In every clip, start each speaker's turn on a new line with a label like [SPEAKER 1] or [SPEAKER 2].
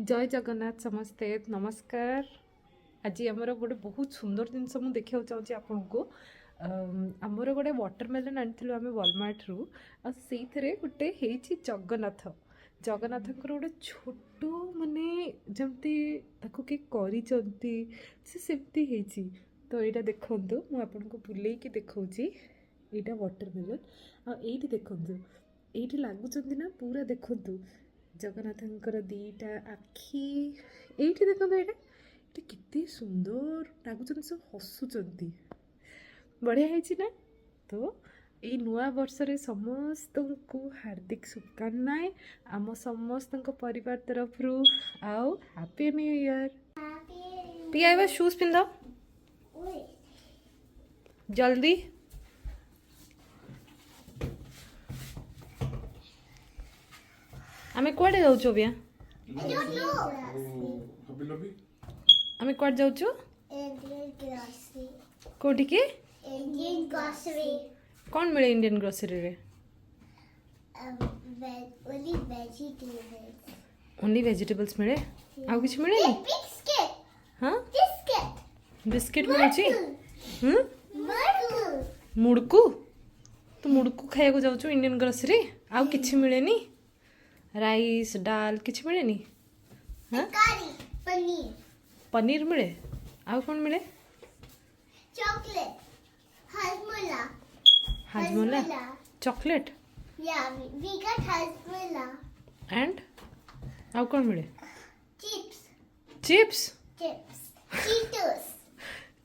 [SPEAKER 1] जय जगन्नाथ समस्ते नमस्कार। आज आमर गोटे बहुत सुंदर जिनस मुझे देखा चाहिए आपन को आमर गोटे वाटरमेलन आनी आम वॉलमार्ट रु से गोटे जगन्नाथ जगन्नाथ गोटे छोट माने जमती कि सेमती तो यहाँ देखु मुझे बुले देखा यहाँ वाटरमेलन आईटी देखु ये लगुच ना पूरा देखु जगन्नाथंकर दीटा आखि ये देखो यहाँ केते सुंदर लगुच सब हसुंच बढ़िया है ना। तो ये नुआ वर्ष रे समस्त को हार्दिक शुभकामना आम समस्त परिवार तरफ रू आउ हैप्पी न्यू ईयर। पिया शूज पिंध जल्दी। आमे कुआडे जाउछो बिया आमे कुआडे जाउछो कोठी के
[SPEAKER 2] इंडियन ग्रोसरी
[SPEAKER 1] कौन मिले इंडियन ग्रोसरी रे
[SPEAKER 2] ओनली वेजिटेबल्स
[SPEAKER 1] मिले आउ किछ मिले नी
[SPEAKER 2] बिस्किट
[SPEAKER 1] हां
[SPEAKER 2] बिस्किट
[SPEAKER 1] बिस्किट मिलुची
[SPEAKER 2] मुड़कू
[SPEAKER 1] मुड़कू तो मुड़कू खाया को जाउछो इंडियन ग्रोसरी आउ किछ मिले नी राइस दाल किछ मिले नी हां
[SPEAKER 2] कारी पनीर
[SPEAKER 1] पनीर मिले आउ कौन मिले
[SPEAKER 2] chocolate
[SPEAKER 1] Hajmola chocolate
[SPEAKER 2] yeah we got hajmola
[SPEAKER 1] and आउ कौन मिले
[SPEAKER 2] chips
[SPEAKER 1] चिप्स
[SPEAKER 2] cheetos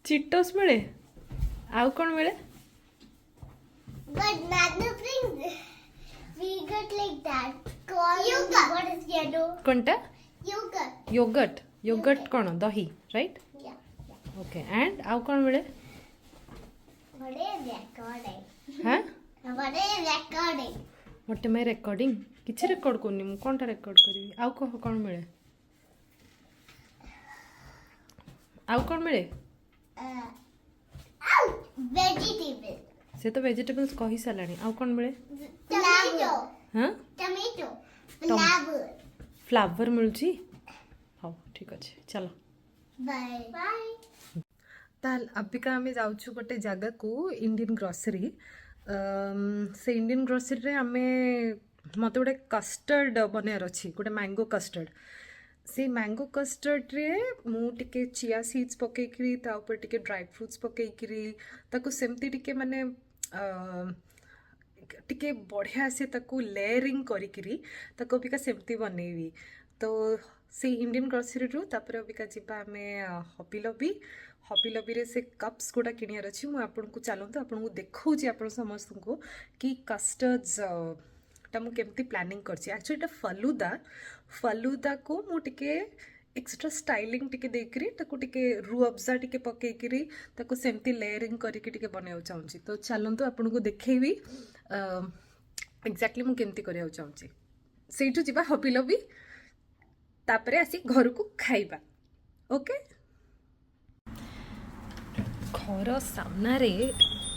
[SPEAKER 1] चिट्टोस मिले आउ कौन मिले
[SPEAKER 2] but Nana brings we got like that corn yogurt what is yellow
[SPEAKER 1] कोनटा
[SPEAKER 2] yogurt
[SPEAKER 1] योगर्ट कौन दही राइट
[SPEAKER 2] yeah
[SPEAKER 1] ओके एंड आउ कौन मिले
[SPEAKER 2] what is recording
[SPEAKER 1] हाँ
[SPEAKER 2] what is recording
[SPEAKER 1] what am I recording किछि रिकॉर्ड करनी मु कोनटा रिकॉर्ड करबी आउ कौन मिले आउ कौन मिले
[SPEAKER 2] vegetable
[SPEAKER 1] से तो वेजिटेबल्स कहि सालानी आउ कौन मिले
[SPEAKER 2] tomato
[SPEAKER 1] हाँ
[SPEAKER 2] tomato flower
[SPEAKER 1] फ्लावर मिलुची हाँ ठीक अच्छे चलो
[SPEAKER 2] bye
[SPEAKER 1] ताल अबिका आमे जाउछु गोटे जगह को इंडियन ग्रोसरी से इंडियन ग्रोसरी रे आमे मते गोटे कस्टर्ड बनार अच्छी गोटे मैंगो कस्टर्ड से मैंगो कस्टर्ड रे मु टिके चिया सीड्स पकेकरी ता ऊपर टिके ड्राई फ्रूट्स पकेकरी ताको सेमती टिके माने टिके बढ़िया से ताको लेयरिंग करिकरी ताको बिका सेमती बनेबी। तो से इंडियन ग्रोसरी रू तापर अबिका जिबा आमे हॉबी लॉबी रे से कप्स गुड़ा किनियार अच्छी मुझे आपन को चलते आपन को देखौची आपन समस्त को कि कस्टर्ड्स टा मु केमती प्लानिंग करछि। एक्चुअली फलूदा को मु टिके एक्स्ट्रा स्टाइलिंग टिके देकरी ताको टिके रू अफजा टिके पकेकरी ताको सेमती लेयरिंग करके टिके बनाउ चाहूची। तो चलंतु आपन को देखेबी एक्जेक्टली मु केमती करिया चाहूची। सेठु जिबा हॉबी लॉबी तापरे आसी घर को खाइबा ओके। घर सामना रे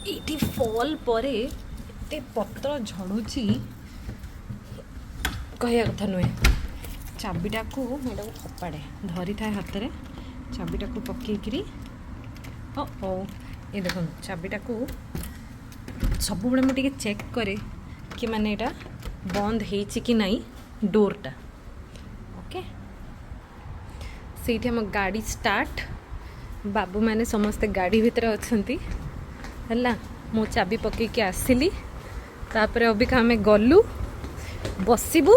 [SPEAKER 1] इटी फॉल परे एते पत्र झड़ुची कहया कथा नुहे। चाबीटा को मैडा को फपाड़े धरी थाए हाथ रे चाबीटा को पकेकरी ओ ये देखो चाबीटा को सब बड़े मुझे चेक करे कि माने एटा बंद हेछि कि नहीं डोरटा ओके। सेठी हम गाड़ी स्टार्ट बाबू मैंने समस्ते गाड़ी भितर अच्छी है मो चाबी पकईकि आसली तापर अबिका आम गलु बसबू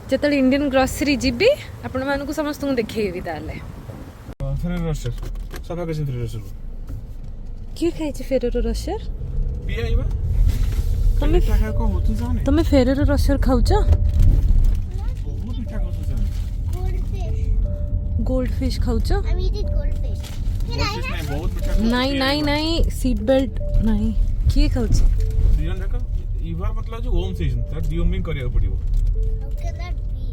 [SPEAKER 1] जो इंडियन ग्रोसरी जीबी आपण मानक समस्त देखी ताले किए खाई फेरेरो रशर तुम फेरेरो रशर खाऊच गोल्ड फिश खाऊच
[SPEAKER 2] I'm eating goldfish can I have
[SPEAKER 1] नहीं नहीं नहीं सीट बेल्ट नहीं किए खाऊच
[SPEAKER 3] सीजन देखो इबार मतलब जो होम सीजन दैट डिओमिंग करिया पड़िबो
[SPEAKER 2] how can that be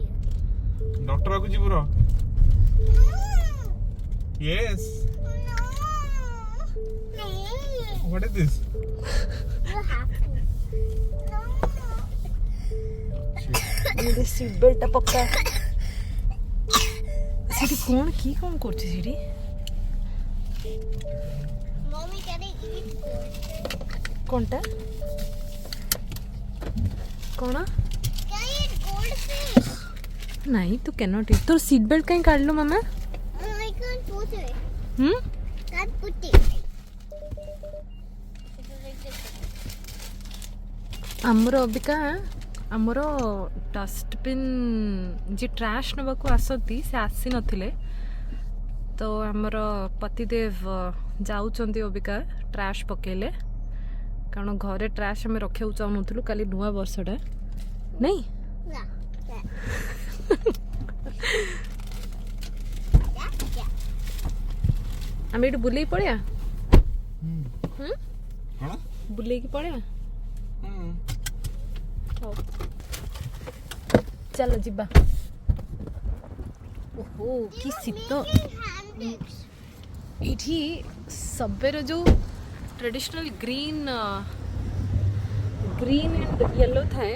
[SPEAKER 3] doctor को जीवरो yes
[SPEAKER 2] no
[SPEAKER 3] what is this
[SPEAKER 2] you have to no
[SPEAKER 1] seat belt पक्का ସେଠି କ'ଣ କି କ'ଣ କରୁଛି ସେଠି?
[SPEAKER 2] Mommy, can I eat gold?
[SPEAKER 1] କ'ଣଟା କ'ଣ?
[SPEAKER 2] Can I eat goldfish?
[SPEAKER 1] ନାଇଁ ତୁ କ୍ୟାନଟ୍ ଇଟ୍। ତୋର ସିଟ୍ ବେଲ୍ଟ କାହିଁ କାଢ଼ିଲୁ ମାମା?
[SPEAKER 2] I can't put it. Can't put it.
[SPEAKER 1] ଆମର ଅବିକା ଆମର ଡଷ୍ଟବିନ୍ ଯିଏ ଟ୍ରାଶ୍ ନେବାକୁ ଆସନ୍ତି ସେ ଆସିନଥିଲେ ତ ଆମର ପତିଦେବ ଯାଉଛନ୍ତି ଅବିକା ଟ୍ରାଶ୍ ପକେଇଲେ କାରଣ ଘରେ ଟ୍ରାଶ୍ ଆମେ ରଖିବାକୁ ଚାହୁଁନଥିଲୁ କାଲି ନୂଆ ବର୍ଷଟା ନାଇଁ
[SPEAKER 2] Yeah.
[SPEAKER 1] ଆମେ ଏଇଠି ବୁଲେଇକି ପଳେଇବା
[SPEAKER 3] କ'ଣ
[SPEAKER 1] ବୁଲେଇକି ପଳେଇବା ହଉ ଚାଲ ଯିବା ଓହୋ କି ଶୀତ
[SPEAKER 2] Handbags.
[SPEAKER 1] ଏଇଠି ସବେର ଯେଉଁ ଟ୍ରେଡିସନାଲ ଗ୍ରୀନ୍ ଆଣ୍ଡ ୟେଲୋ ଥାଏ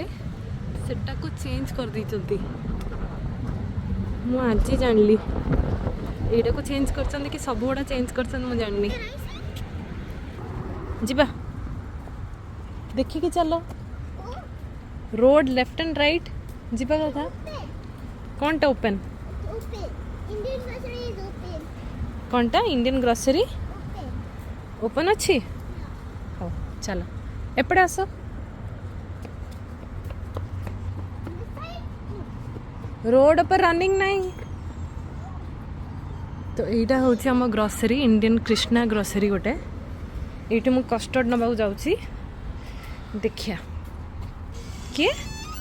[SPEAKER 1] ସେଟାକୁ ଚେଞ୍ଜ କରିଦେଇଛନ୍ତି ମୁଁ ଆଜି ଜାଣିଲି ଏଇଟାକୁ ଚେଞ୍ଜ କରିଛନ୍ତି କି ସବୁଗୁଡ଼ା ଚେଞ୍ଜ କରିଛନ୍ତି ମୁଁ ଜାଣିନି ଯିବା ଦେଖିକି ଚାଲ ରୋଡ୍ ଲେଫ୍ଟ ଆଣ୍ଡ ରାଇଟ୍ ଯିବା କଥା କ'ଣଟା open
[SPEAKER 2] Open. Indian grocery is open.
[SPEAKER 1] କ'ଣଟା ଇଣ୍ଡିଆନ୍ ଗ୍ରୋସରୀ
[SPEAKER 2] Open.
[SPEAKER 1] ଓପନ୍ ଅଛି ହଉ ଚାଲ ଏପଟେ ଆସ ରୋଡ୍ ଉପରେ ରନିଂ ନାହିଁ ତ ଏଇଟା ହେଉଛି ଆମ ଗ୍ରୋସରୀ ଇଣ୍ଡିଆନ୍ କ୍ରିଷ୍ଣା ଗ୍ରୋସରୀ ଗୋଟେ ଏଇଠି ମୁଁ କଷ୍ଟର୍ଡ ନେବାକୁ ଯାଉଛି ଦେଖିଆ କିଏ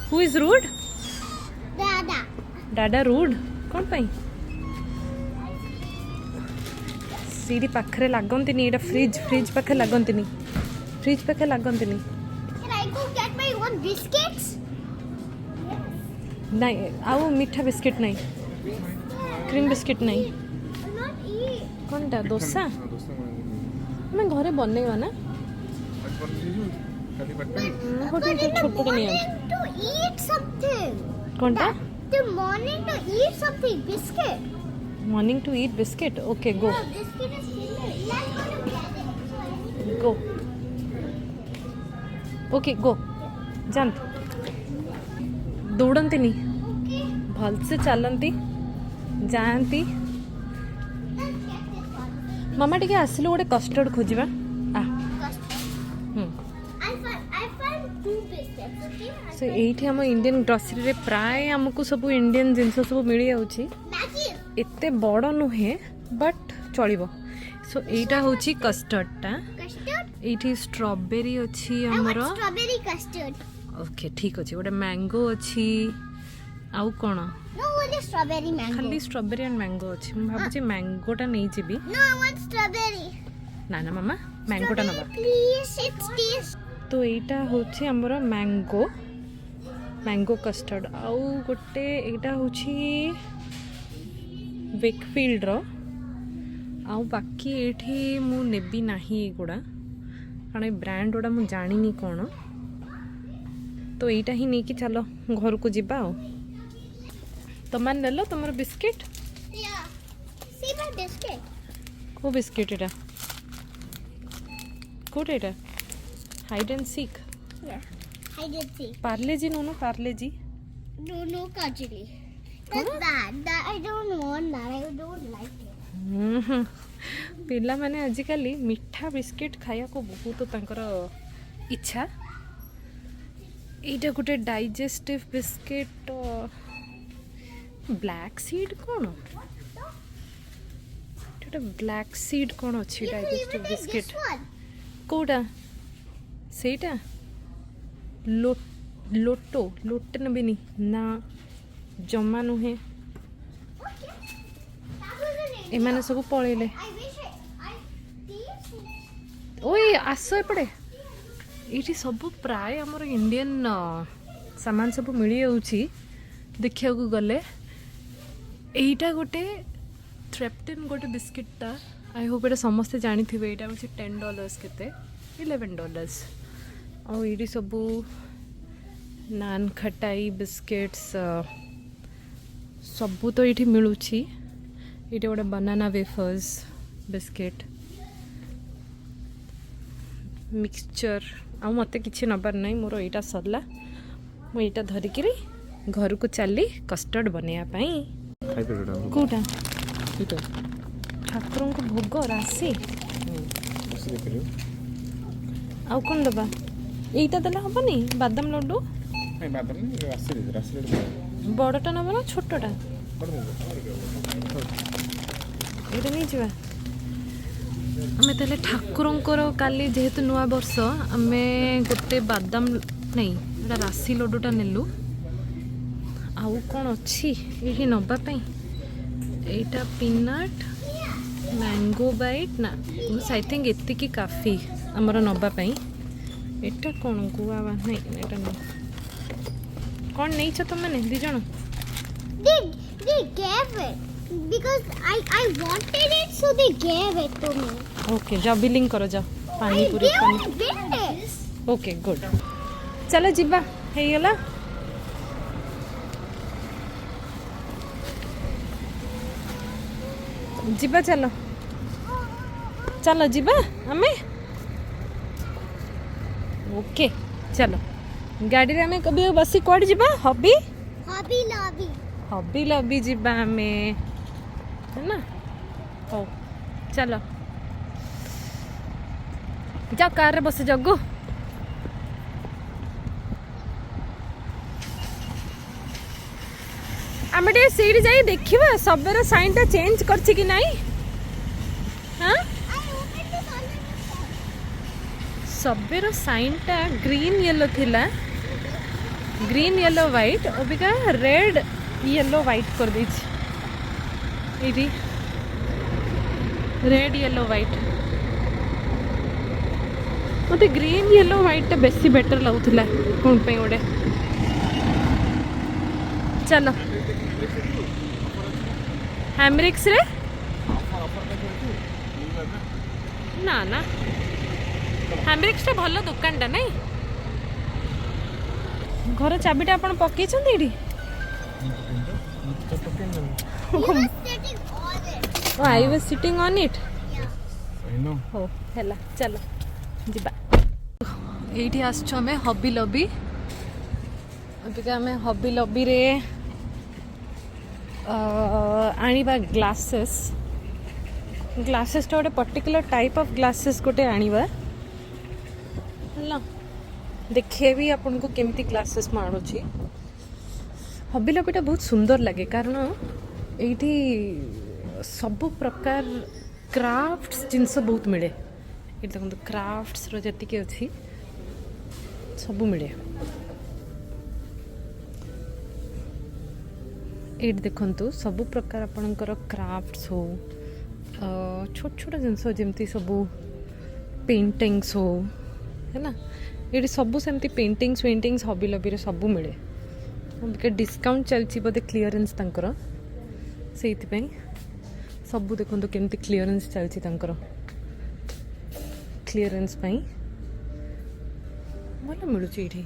[SPEAKER 1] ହୁ ଇଜ୍ ରୁଡ୍
[SPEAKER 2] Dada.
[SPEAKER 1] ଡାଡା ରୁଡ୍ କ'ଣ ପାଇଁ ସେଇଠି ପାଖରେ ଲାଗନ୍ତିନି ଏଇଟା ଫ୍ରିଜ୍ ପାଖରେ ଲାଗନ୍ତିନି ଫ୍ରିଜ୍ ପାଖରେ ଲାଗନ୍ତିନି
[SPEAKER 2] Can I go get my one biscuits?
[SPEAKER 1] ନାଇଁ ଆଉ ମିଠା ବିସ୍କିଟ୍ ନାହିଁ କ୍ରିମ୍ ବିସ୍କିଟ୍ ନାହିଁ
[SPEAKER 2] I'll not eat.
[SPEAKER 1] କ'ଣଟା ଦୋସା ଆମେ ଘରେ ବନେଇବା ନା ଗୋଟେ
[SPEAKER 2] But in the
[SPEAKER 1] ଛୋଟଟେ ନେଇଯାଉଛି
[SPEAKER 2] morning to eat something.
[SPEAKER 1] କ'ଣଟା
[SPEAKER 2] The morning to eat something. Biscuit.
[SPEAKER 1] Morning to eat biscuit okay go
[SPEAKER 2] No, biscuit is finger. Let's go to get it.
[SPEAKER 1] Go okay go ଯାଆନ୍ତୁ ଦୌଡ଼ନ୍ତିନି
[SPEAKER 2] Okay.
[SPEAKER 1] ଭଲସେ ଚାଲନ୍ତି ଯାଆନ୍ତି
[SPEAKER 2] Let's get this one.
[SPEAKER 1] ମାମା ଟିକେ ଆସିଲୁ ଗୋଟେ custard ଖୋଜିବା ଆ
[SPEAKER 2] Custard. I found two biscuits. Okay.
[SPEAKER 1] ସो ଏଇଠି ଆମ ଇଣ୍ଡିଆନ୍ ଗ୍ରୋସରୀରେ ପ୍ରାୟ ଆମକୁ ସବୁ ଇଣ୍ଡିଆନ୍ ଜିନିଷ ସବୁ ମିଳିଯାଉଛି
[SPEAKER 2] Maggie.
[SPEAKER 1] ଏତେ ବଡ଼ ନୁହେଁ ବଟ୍ ଚଳିବ ସୋ ଏଇଟା ହେଉଛି କଷ୍ଟର୍ଡଟା
[SPEAKER 2] Custard.
[SPEAKER 1] ଏଇଠି ଷ୍ଟ୍ରବେରୀ ଅଛି
[SPEAKER 2] I
[SPEAKER 1] ଆମର
[SPEAKER 2] want strawberry custard.
[SPEAKER 1] ଓକେ ଠିକ୍ ଅଛି ଗୋଟେ ମ୍ୟାଙ୍ଗୋ ଅଛି ଆଉ କ'ଣ
[SPEAKER 2] No, only strawberry mango.
[SPEAKER 1] ଖାଲି ଷ୍ଟ୍ରବେରୀ ଆଣ୍ଡ ମ୍ୟାଙ୍ଗୋ ଅଛି ମୁଁ ଭାବୁଛି ମ୍ୟାଙ୍ଗୋଟା ନେଇଯିବି
[SPEAKER 2] No, I want strawberry.
[SPEAKER 1] ନା ନା ମାମା ମ୍ୟାଙ୍ଗୋଟା ନେବା
[SPEAKER 2] Please, it's taste.
[SPEAKER 1] ତ ଏଇଟା ହେଉଛି ଆମର ମ୍ୟାଙ୍ଗୋ କଷ୍ଟର୍ଡ ଆଉ ଗୋଟେ ଏଇଟା ହେଉଛି ୱେକଫିଲ୍ଡର ଆଉ ବାକି ଏଇଠି ମୁଁ ନେବି ନାହିଁ ଏଗୁଡ଼ା କାରଣ ଏ ବ୍ରାଣ୍ଡ ଗୁଡ଼ା ମୁଁ ଜାଣିନି କ'ଣ ତ ଏଇଟା ହିଁ ନେଇକି ଚାଲ ଘରକୁ ଯିବା ଆଉ ତମାନେ ନେଲ ତମର biscuit
[SPEAKER 2] Yeah. See my biscuit.
[SPEAKER 1] କେଉଁ ବିସ୍କିଟ୍ ଏଇଟା କେଉଁଟା ଏଇଟା hide and Sikh
[SPEAKER 2] Yeah. I did see.
[SPEAKER 1] Parle-G ନୁହଁ Parle-G
[SPEAKER 2] No, Kajili. That's bad. That I don't want that. I don't like it.
[SPEAKER 1] ପିଲାମାନେ ଆଜିକାଲି ମିଠା ବିସ୍କିଟ୍ ଖାଇବାକୁ ବହୁତ ତାଙ୍କର ଇଚ୍ଛା ଏଇଟା ଗୋଟେ ଡାଇଜେଷ୍ଟିଭ୍ ବିସ୍କିଟ୍ ବ୍ଲାକ୍ ସିଡ୍ କ'ଣ ଏଇଟା ବ୍ଲାକ୍ ସିଡ୍ କ'ଣ ଅଛି
[SPEAKER 2] You
[SPEAKER 1] digestive
[SPEAKER 2] even take
[SPEAKER 1] biscuit
[SPEAKER 2] this one.
[SPEAKER 1] କେଉଁଟା ସେଇଟା ଲୋଟେ ନେବିନି ନା ଜମା ନୁହେଁ
[SPEAKER 2] Okay. That was an India.
[SPEAKER 1] ଏମାନେ ସବୁ ପଳେଇଲେ
[SPEAKER 2] I wish I these.
[SPEAKER 1] ଓଇ ଆସ ଏପଟେ ଏଇଠି ସବୁ ପ୍ରାୟ ଆମର ଇଣ୍ଡିଆନ୍ ସାମାନ ସବୁ ମିଳିଯାଉଛି ଦେଖିବାକୁ ଗଲେ ଏଇଟା ଗୋଟେ ଥ୍ରେପ୍ଟିନ୍ ଗୋଟେ ବିସ୍କିଟ୍ଟା ଆଇ ହୋପ୍ ଏଇଟା ସମସ୍ତେ ଜାଣିଥିବେ ଏଇଟା ହେଉଛି $10 କେତେ $11 ଆଉ ଏଇଠି ସବୁ ନାନ୍ ଖଟାଇ ବିସ୍କିଟ୍ସ ସବୁ ତ ଏଇଠି ମିଳୁଛି ये गोटे बनाना वेफर्स बिस्किट मिक्सचर आ मत कि नबार ना मोर यहाँ सरला मुझा धरिकी घर को चली कस्टर्ड बनवाई कौटा ठाकुर को भोग राशि आउ कौन दबा यहीटा देला हेनी बादाम लड्डू बड़टा नब ना छोटटा ये नहीं जा आम तेल ठाकुर काली जेहेतु नुआ वर्ष आम गोटे बादाम नहीं राशि लड्डूटा नेलु आउ कौन अच्छी ये नवापाई एटा पीनट मैंगो बाइट ना आई थिंक एतिकी काफी आमर नवापाई एटा कौन गुआ नहीं एटा नहीं कौन नहीं छ तुम मैंने दी जण
[SPEAKER 2] They gave it because I wanted it, so they gave it to me.
[SPEAKER 1] Okay जाओ बिलिंग करो जाओ पानी पूरी
[SPEAKER 2] I
[SPEAKER 1] पानी
[SPEAKER 2] did it.
[SPEAKER 1] ओके गुड चलो जीवा हे गला जीवा चलो चलो जीवा हमें ओके चलो गाड़ी रे हमें कभी बसी कोड जीवा hobby
[SPEAKER 2] Hobby Lobby.
[SPEAKER 1] Hobby lobby जीवा हमें है ना हो चलो जाओ कार रे बस जगो आम टे सीट जाई देखिबा सबेर साइन टा चेंज करछि कि नाही हां
[SPEAKER 2] I opened this already.
[SPEAKER 1] सबेर साइन टा ग्रीन येलो थिला green yellow white Abika red yellow white कर दी रेड येलो व्हाइट मत ग्रीन येलो व्हाइट बेसी बेटर लगुला कौन पे गोटे चलो हैमरिक्स रे ना ना हैमरिक्स टा भल दुकान टा नहीं घर चाबिटा आपण पकेइछन्ती एडी
[SPEAKER 2] You were sitting on it.
[SPEAKER 1] I was sitting on it
[SPEAKER 2] Yeah.
[SPEAKER 3] I know.
[SPEAKER 1] हो हैला चलो जिबा एठी आछो हमें हॉबी लॉबी अबिका हमें हॉबी लॉबी रे आनिबा ग्लासेस टा गोटे पर्टिकुलर टाइप ऑफ ग्लासेस गोटे आनिबा हला देखिए भी आपन को केमती ग्लासेस माणुची हॉबी लॉबीटा बहुत सुंदर लगे कारण एठी सब प्रकार क्राफ्ट्स जिनस बहुत मिले ये देखो क्राफ्ट्स रो जतिके अछि सब मिले ये देखंतु सब प्रकार आपनकर क्राफ्ट्स हो छोट छोट जिनस जेमती सब पेंटिंग्स हो है ना ये सब सेमती पेंटिंग्स हॉबी लॉबी रे सब मिले बिका डिस्काउंट चलची बोधे क्लीयरेंस तांकर से सब देखो केमती क्लीयरेंस चलची तांकर क्लीयरेंस पाई भल मिलूची ये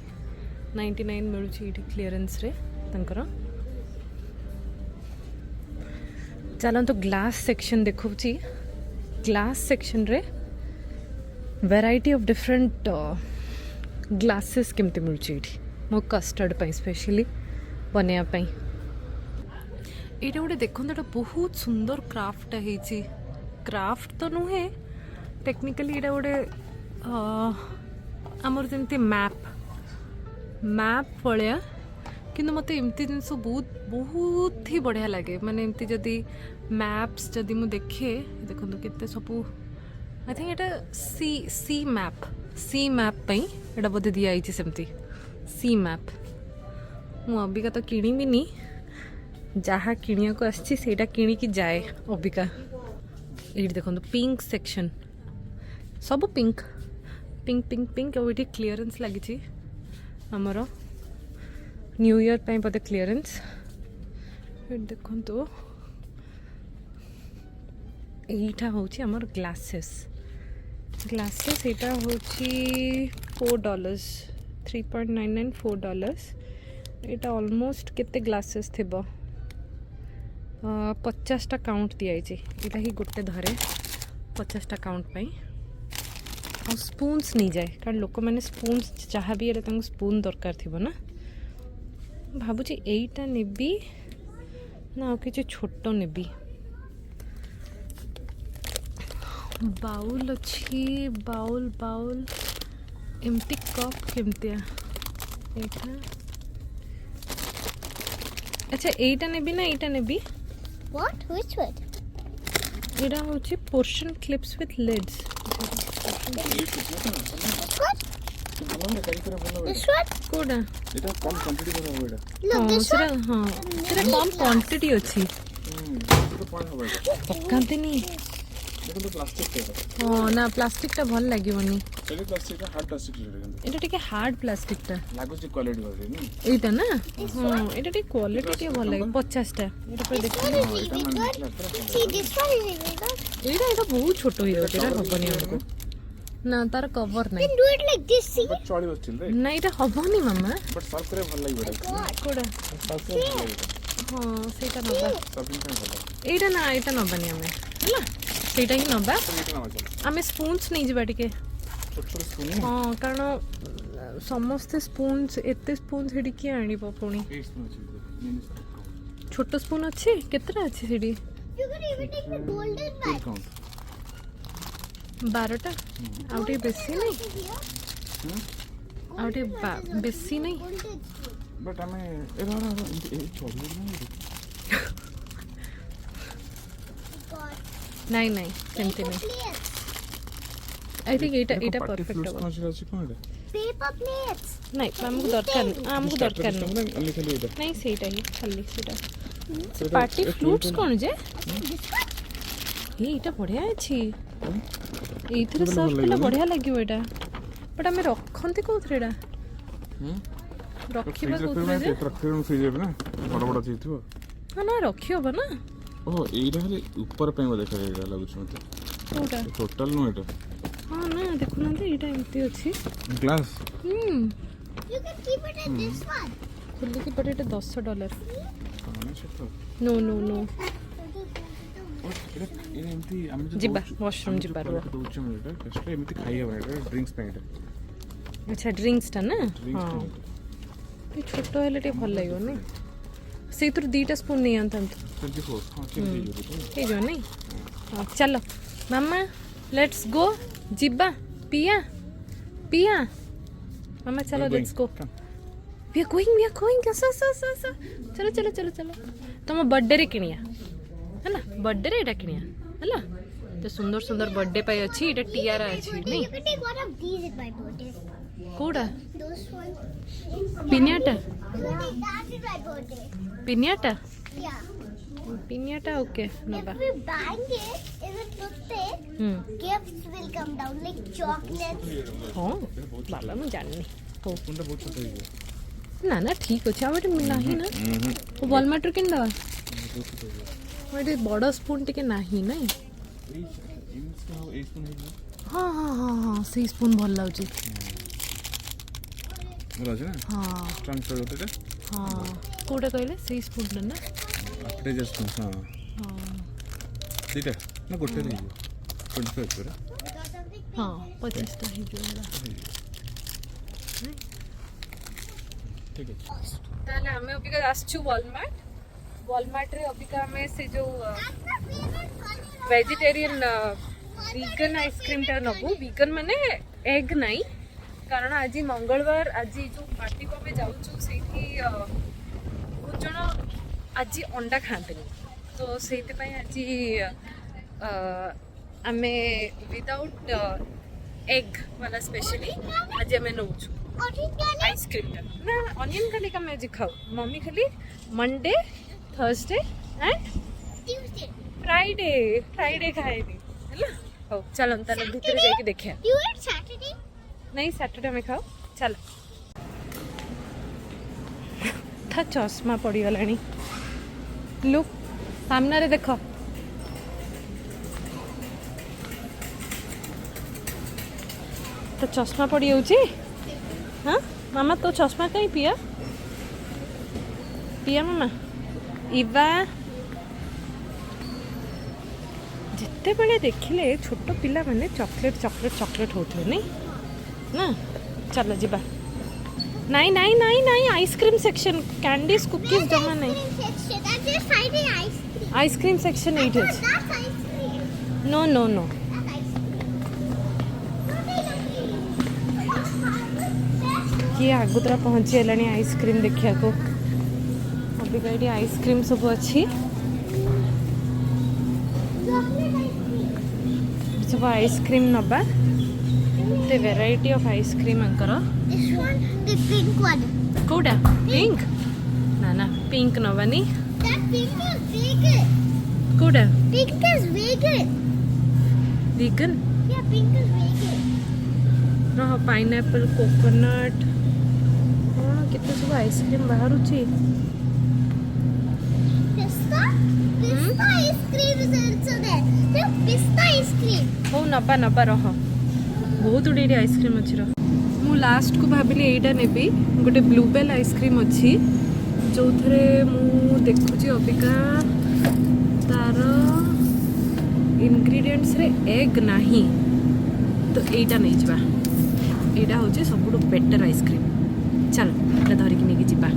[SPEAKER 1] 99 मिलूची ये क्लीयरेंस रे तांकर चलतो ग्लास सेक्शन देखुची ग्लास सेक्शन रे वैरायटी ऑफ डिफरेंट ग्लासेस केमती मिलूची मो कस्टर्ड पाई स्पेशली बनवाई ये गोटे देखो बहुत सुंदर क्राफ्ट है क्राफ्ट तो नुहे टेक्निकली ये गोटे आमर जमी मैप भाया किंतु मत एमती जिनस बहुत बहुत ही बढ़िया लगे माने एमती जदि मैप्स जदि मु देखे देखो केते सब I think Etah C map पई एटा बोधे दिया आइछि सेमती सी मैप मु अबिका तो किनिबिनी जहाँ किनिया को आछि सेटा किनिकी जाए अबिका ये देखो पिंक सेक्शन सब पिंक पिंक पिंक पिंक और ये क्लीयरेंस लगी आमर न्यू ईयर पे बोधे क्लीयरेंस देखो तो यहीटा हूँ आमर ग्लासेस यहाँ हूँ $4 $3.99 $4 यहाँ ऑलमोस्ट केते ग्लासेस थे 50टा काउंट दिखाई यहाँ ही गोटे धरे 50टा काउंट पाई और स्पून्स नहीं जाए कारण लोक मैंने स्पून्स जहाँ भी हेल्ले स्पून दरकार थी ना भावुची एईटा नेबी ना आ कि छोट नेबी बाउल अच्छी बाउल बाउल एमती कप केमतिया एटा अच्छा एईटा नेबी ना एईटा नेबी
[SPEAKER 2] What? Which one?
[SPEAKER 1] एटा होची portion clips with lids
[SPEAKER 2] This one?
[SPEAKER 1] कोडा
[SPEAKER 3] এটা কম কোয়ান্টিটি করে হবে এটা
[SPEAKER 2] Look, this
[SPEAKER 1] সেটা
[SPEAKER 2] one.
[SPEAKER 1] হ্যাঁ সেটা কম কোয়ান্টিটি ଅଛି
[SPEAKER 3] এটা পয়েন্ট হবে এটা
[SPEAKER 1] ପକାନ୍ତିନି
[SPEAKER 3] এটা তো প্লাস্টিক টা
[SPEAKER 1] ହଁ ନା ପ୍ଲାଷ୍ଟିକଟା ଭଲ ଲାଗିବନି
[SPEAKER 3] এটা প্লাস্টিক টা হার্ড প্লাস্টিক এটা কিন্তু
[SPEAKER 1] ଏଇଟା ଟିକେ ହାର୍ଡ ପ୍ଲାଷ୍ଟିକଟା
[SPEAKER 3] ଲାଗୁଛି କ୍ୱାଲିଟି ଭାବରେ ନି
[SPEAKER 1] ଏଇଟା ନା ହଁ ଏଇଟା ଟିକେ କ୍ୱାଲିଟି ଟିକେ ଭଲ ଲାଗେ 50ଟା ଏଇଟା ପୁରା ଦେଖ
[SPEAKER 2] This one is really good. See, this one is really good.
[SPEAKER 1] ଏଇଟା ଏଇଟା ବହୁତ ଛୋଟ ହେଇଯାଉଛି ଏଇଟା ହବନି ଆମକୁ ନା ତାର କଭର ନାହିଁ
[SPEAKER 2] Then do it like this, see?
[SPEAKER 3] ବଟ ଚଳିବ ଷ୍ଟିଲ ରାଇଟ୍
[SPEAKER 1] ନା ଏଇଟା ହବନି ମାମା
[SPEAKER 3] ବଟ ସର୍ଭ କରିବା ଭଲ ଲାଗିବ ଏଟା
[SPEAKER 2] God.
[SPEAKER 1] କୋଉଟା
[SPEAKER 3] ସର୍ଭ କରିବା ଭଲ ଲାଗିବ
[SPEAKER 1] ହଁ ସେଇଟା ନବା
[SPEAKER 3] ସର୍ଭିଂ ପାଇଁ ଭଲ
[SPEAKER 1] ଏଇଟା ନା ଏଇଟା ନବାନି ଆମେ ହେଲା ସେଇଟା ହିଁ ନବା
[SPEAKER 3] ଏଇଟା ନବା ଚାଲ
[SPEAKER 1] ଆମେ ସ୍ପୁନ୍ସ ନେଇଯିବା ଟିକେ
[SPEAKER 3] ଛୋଟ ଛୋଟ ସ୍ପୁନ୍
[SPEAKER 1] ହଁ କାରଣ ସମସ୍ତେ ସ୍ପୁନ୍ସ ଏତେ ସ୍ପୁନ୍ସ ସେଠି କିଏ ଆଣିବ ପୁଣି
[SPEAKER 3] 8 ସ୍ପୁନ୍ ଅଛି ମିନି ସ୍ପୁନ୍
[SPEAKER 1] ଛୋଟ ସ୍ପୁନ୍ ଅଛି କେତେଟା ଅଛି ସେଠି
[SPEAKER 2] You can even take the golden
[SPEAKER 3] ଫୁଲ୍
[SPEAKER 2] one.
[SPEAKER 3] କାଉଣ୍ଟ
[SPEAKER 1] 12ଟା ଆଉ ଟିକେ ବେଶୀ ନାହିଁ ଆଉ ଟିକେ ବେଶୀ ନାହିଁ
[SPEAKER 2] Golden spoon.
[SPEAKER 3] ବଟ ଆମେ ଏରା ଏଇ ଚଳିବ ନା
[SPEAKER 2] God.
[SPEAKER 1] ନାଇଁ ନାଇଁ ସେମିତି
[SPEAKER 2] Paper
[SPEAKER 1] ନାହିଁ
[SPEAKER 2] plates.
[SPEAKER 1] ଆଇ ଥିଙ୍କ ଏଇଟା ଏଇଟା ପରଫେକ୍ଟ
[SPEAKER 3] ଫ୍ରୁଟ୍ସ
[SPEAKER 1] ହବ
[SPEAKER 3] କଣ ଅଛି କଣ ଏଟା
[SPEAKER 2] Paper plates.
[SPEAKER 1] ନାଇଁ ଆମକୁ ଦରକାର ନାହିଁ ଆମକୁ ଦରକାର ନାହିଁ
[SPEAKER 3] ନାହିଁ ଖାଲି ଏଇଟା
[SPEAKER 1] ନାଇଁ ସେଇଟା ହିଁ ଖାଲି ସେଇଟା
[SPEAKER 3] ସେଇଟା-
[SPEAKER 1] ପାର୍ଟି
[SPEAKER 3] ଏ
[SPEAKER 1] ଫ୍ରୁଟ୍ସ
[SPEAKER 3] fruit-
[SPEAKER 1] କ'ଣ ଯେ
[SPEAKER 2] This one?
[SPEAKER 1] ଏଇଟା ବଢ଼ିଆ ଅଛି ଏଇଥିରେ
[SPEAKER 3] ଭଲ
[SPEAKER 1] ସର୍ଭ କଲେ
[SPEAKER 3] ଲାଗିବ ନା?
[SPEAKER 1] ବଢ଼ିଆ ଲାଗିବ ଏଇଟା ବଟ୍ ଆମେ ରଖନ୍ତି କୋଉଥିରେ ଏଇଟା ରଖିବା କୋଉଥିରେ ଯେ
[SPEAKER 3] ଫ୍ରିଜ୍ ଏବେ ନା ବଡ଼ ବଡ଼ ହେଇଥିବ
[SPEAKER 1] ହଁ ନା ରଖି ହବ ନା
[SPEAKER 3] ଓହୋ ଏଇଟା ଖାଲି ଉପର ପାଇଁ ଦେଖା ଏଇଟା ଲାଗୁଛି ମୋତେ
[SPEAKER 1] କୋଉଟା
[SPEAKER 3] ଟୋଟାଲ ନୁହଁ ଏଇଟା
[SPEAKER 1] ହଁ ନା ଦେଖୁନାହାନ୍ତି ଏଇଟା ଏମିତି ଅଛି
[SPEAKER 3] glass
[SPEAKER 2] You can keep it in this one.
[SPEAKER 1] ଖୋଲିକି ପଟେ ଏଇଟା $10
[SPEAKER 3] ଛୋଟ
[SPEAKER 1] ନୋ ନୋ ନୋ
[SPEAKER 3] ଏଇଟା ଏମିତି ଆମେ ଯୋଉ
[SPEAKER 1] ଯିବା,
[SPEAKER 3] ଦଉଛୁ-
[SPEAKER 1] washroom
[SPEAKER 3] ଆମେ ଯୋଉ
[SPEAKER 1] ଯିବା,
[SPEAKER 3] product
[SPEAKER 1] ରୁହ।
[SPEAKER 3] ଦଉଛୁ ଆମେ ଏଇଟା ଟେଷ୍ଟରେ ଏମିତି ଖାଇ ହେବନି ଏଇଟା ଡ୍ରିଙ୍କସ୍ ପାଇଁ ଏଇଟା
[SPEAKER 1] ଆଚ୍ଛା ଡ୍ରିଙ୍କସଟା ନା
[SPEAKER 3] ଡ୍ରିଙ୍କସ୍
[SPEAKER 1] ହଁ
[SPEAKER 3] ପାଇଁ
[SPEAKER 1] ଏ ଛୋଟ ହେଲେ ଟିକେ ଭଲ ଲାଗିବନି ସେଇଥିରୁ 2ଟା ସ୍ପୁନ୍ ନେଇ ଆଣିଥାନ୍ତୁ
[SPEAKER 3] 24 ହଁ କେମିତି ହେଇଯିବ ଏଇଟା?
[SPEAKER 1] ହେଇଯିବ ନାଇଁ ହଁ ଚାଲ ମାମା ଲେଟ୍ସ ଗୋ ଯିବା ପିଆ ପିଆ ମାମା ଚାଲ
[SPEAKER 3] We're
[SPEAKER 1] let's go
[SPEAKER 3] going. Come.
[SPEAKER 1] we are going ଆସ ଆସ ଆସ ଆସ ଚାଲ ଚାଲ ଚାଲ ଚାଲ ତମ ବର୍ଥଡେରେ କିଣିଆ ହେଲା ବର୍ଥଡେରେ ଏଇଟା କିଣିଆ ହେଲା ତ ସୁନ୍ଦର ସୁନ୍ଦର ବର୍ଥଡେ ପାଇଁ ଅଛି ଏଇଟା ଟିଆରା ଅଛି
[SPEAKER 2] You
[SPEAKER 1] ନାଇଁ
[SPEAKER 2] can take one of these in my birthday.
[SPEAKER 1] କୋଉଟା
[SPEAKER 2] Those ones.
[SPEAKER 1] Pinata
[SPEAKER 2] You can take that in my birthday.
[SPEAKER 1] Pinata
[SPEAKER 2] Yeah.
[SPEAKER 1] Pinata okay ନବା
[SPEAKER 2] If we bang it in the toothpick, gifts will come down like chocolates.
[SPEAKER 1] ହଁ ବାବା ମୁଁ ଜାଣିନି ହଉ
[SPEAKER 3] ସ୍ପୁନ୍ଟା ବହୁତ ଛୋଟ ହେଇଯିବ
[SPEAKER 1] ନା ନା ଠିକ୍ ଅଛି ଆଉ ଏଠି ନାହିଁ ନା ୱାଲମାର୍ଟରୁ କିଣିଦେବା ଆଉ ଏଠି ବଡ଼ ସ୍ପୁନ୍ ଟିକେ ନାହିଁ ନାଇଁ
[SPEAKER 3] ଏଇ ସ୍ପୁନ୍ ହେଇଯିବ
[SPEAKER 1] ହଁ ହଁ ହଁ ହଁ ସେଇ ସ୍ପୁନ୍ ଭଲ ଲାଗୁଛି
[SPEAKER 3] ଭଲ ଅଛି ନା
[SPEAKER 1] ହଁ
[SPEAKER 3] ଟ୍ରାନ୍ସଫର୍ ଗୋଟେ
[SPEAKER 1] ହଁ କୋଉଟା କହିଲେ ସେଇ ସ୍ପୁନ୍ଟା ନା
[SPEAKER 3] ଆପଟେଜର୍ ସ୍ପୁନ୍ ହଁ
[SPEAKER 1] ହଁ
[SPEAKER 3] ଦୁଇଟା ନା ଗୋଟେ ହେଇଯିବ 25 ପୁରା
[SPEAKER 2] Because of the
[SPEAKER 1] ହଁ 50ଟା ହେଇଯିବ ହେଲା
[SPEAKER 3] ଠିକ୍ ଅଛି
[SPEAKER 1] ତାହେଲେ ଆମେ ଅବିକା ଆସିଛୁ ୱାଲମାର୍ଟରେ ଅବିକା ଆମେ ସେ ଯୋଉ ଭେଜିଟେରିଆନ ଭିଗନ୍ ଆଇସ୍କ୍ରିମଟା ନେବୁ ଭିଗନ୍ ମାନେ ଏଗ୍ ନାହିଁ କାରଣ ଆଜି ମଙ୍ଗଳବାର ଆଜି ଯୋଉ ପାର୍ଟିକୁ ଆମେ ଯାଉଛୁ ସେଇଠି ବହୁତ ଜଣ ଆଜି ଅଣ୍ଡା ଖାଆନ୍ତିନି ତ ସେଇଥିପାଇଁ ଆଜି ଆମେ ୱିଦାଉଟ୍ ଏଗ୍ ବାଲା ସ୍ପେଶାଲି ଆଜି ଆମେ ନେଉଛୁ
[SPEAKER 2] original.
[SPEAKER 1] आइसक्रीम ना ऑनियन खाली का मैं खाऊ मम्मी खाली Monday Thursday and
[SPEAKER 2] Tuesday.
[SPEAKER 1] Friday खाएगी है हो चलो ताले भीतर जाके देखिया
[SPEAKER 2] You eat Saturday?
[SPEAKER 1] नहीं सैटरडे में खाओ चलो था चश्मा पड़ी गलानी लुक सामने रे देखो तो चश्मा पड़ी जाऊची हाँ मामा तो चश्मा कहीं पिया पिया मामा इवा ଯେତେବେଳେ ଦେଖିଲେ ଛୋଟ ପିଲାମାନେ ଚକୋଲେଟ୍ ଚକୋଲେଟ୍ ଚକୋଲେଟ୍ ହେଉଥିବେ ନାଇଁ ନା ଚାଲ ଯିବା ନାଇଁ ନାଇଁ ନାଇଁ ନାଇଁ ଆଇସ୍କ୍ରିମ୍ ସେକ୍ସନ୍ କ୍ୟାଣ୍ଡିଜ୍ କୁକିଜ୍ ଜମା ନାଇଁ
[SPEAKER 2] Section. I'm just finding ice cream.
[SPEAKER 1] Ice cream section ଏଇଠି ଅଛି
[SPEAKER 2] That's ice cream.
[SPEAKER 1] No no no
[SPEAKER 2] That's ice cream.
[SPEAKER 1] କିଏ ଆଗୁତୁରା ପହଞ୍ଚି ହେଲାଣି ଆଇସ୍କ୍ରିମ୍ ଦେଖିବାକୁ ଅବିକା ଏଠି ଆଇସ୍କ୍ରିମ୍ ସବୁ ଅଛି
[SPEAKER 2] Chocolate ice cream.
[SPEAKER 1] ସବୁ ଆଇସ୍କ୍ରିମ୍ ନେବା ଏତେ ଭେରାଇଟି ଅଫ୍ ଆଇସ୍କ୍ରିମ୍ ଆଙ୍କର
[SPEAKER 2] This one, the pink one.
[SPEAKER 1] କୋଉଟା ପିଙ୍କ ନା ନା ପିଙ୍କ ନେବାନି
[SPEAKER 2] That pink is vegan.
[SPEAKER 1] କୋଉଟା
[SPEAKER 2] Pink is vegan.
[SPEAKER 1] Vegan
[SPEAKER 2] Yeah, pink is vegan.
[SPEAKER 1] ରହ ପାଇନାପଲ୍ କୋକୋନଟ୍ କ'ଣ କେତେ ସବୁ ଆଇସ୍କ୍ରିମ୍ ବାହାରୁଛି
[SPEAKER 2] Pista? Pista ice cream is also there. Look, pista ice cream.
[SPEAKER 1] ହଉ ନେବା ନେବା ରହ ବହୁତ ଗୁଡ଼ିଏ ଏଠି ଆଇସ୍କ୍ରିମ୍ ଅଛି ରହ ମୁଁ ଲାଷ୍ଟକୁ ଭାବିଲି ଏଇଟା ନେବି ଗୋଟେ ବ୍ଲୁବେଲ୍ ଆଇସ୍କ୍ରିମ୍ ଅଛି ଯେଉଁଥିରେ ମୁଁ ଦେଖୁଛି ଅବିକା ତାର ଇନଗ୍ରିଡ଼ିଏଣ୍ଟସରେ ଏଗ୍ ନାହିଁ ତ ଏଇଟା ନେଇଯିବା ଏଇଟା ହେଉଛି ସବୁଠୁ ବେଟର୍ ଆଇସ୍କ୍ରିମ୍ ଚାଲ ଏଇଟା ଧରିକି ନେଇକି ଯିବା